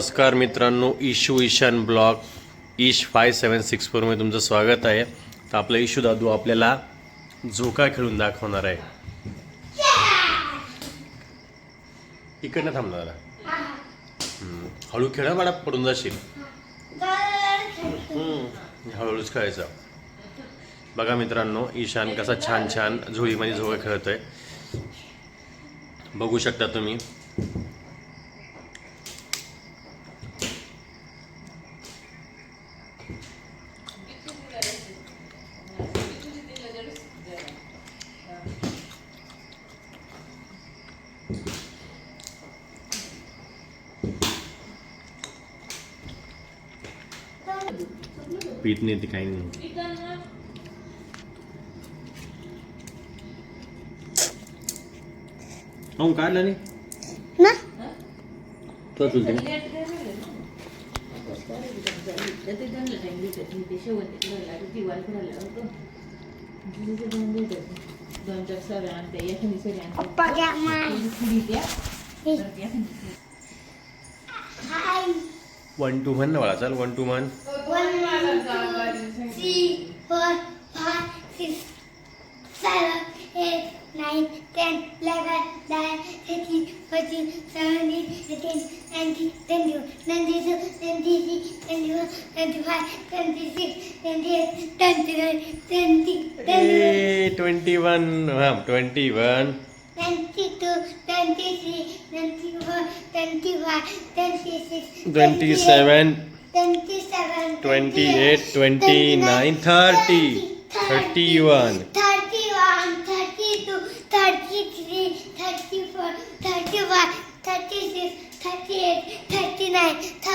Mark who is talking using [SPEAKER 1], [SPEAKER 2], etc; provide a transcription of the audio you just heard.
[SPEAKER 1] नमस्कार मित्रांनो, issue Ishan blog ईश 5764 मध्ये तुमचं स्वागत आहे. तर आपला इशू दादू आपल्याला झोका खेळून दाखवणार आहे. इकडनं थांबणार हळू खेळा, मला पडून जाशील. हळूच खेळायचं. बघा मित्रांनो, ईशान कसा छान छान झोळीमध्ये झोका खेळतोय, बघू शकता तुम्ही. पीत नाही, ती काही नाही. हो काढलं नाही
[SPEAKER 2] ना
[SPEAKER 1] तो चुलते
[SPEAKER 2] पप्पा घ्या हाय
[SPEAKER 1] 1 2 म्हण ना बाळा. चल 1 2 म्हण.
[SPEAKER 2] 1 2 3 4 5 6 7 8 9 10 11 12 13 14 17 18 19 20 22 23 24 25 26 28 29 30
[SPEAKER 1] 21 हां 21
[SPEAKER 2] 22 23 24 25 26
[SPEAKER 1] 27
[SPEAKER 2] 27
[SPEAKER 1] 28 29 30 31
[SPEAKER 2] 31 32 33 34 35 36 38 39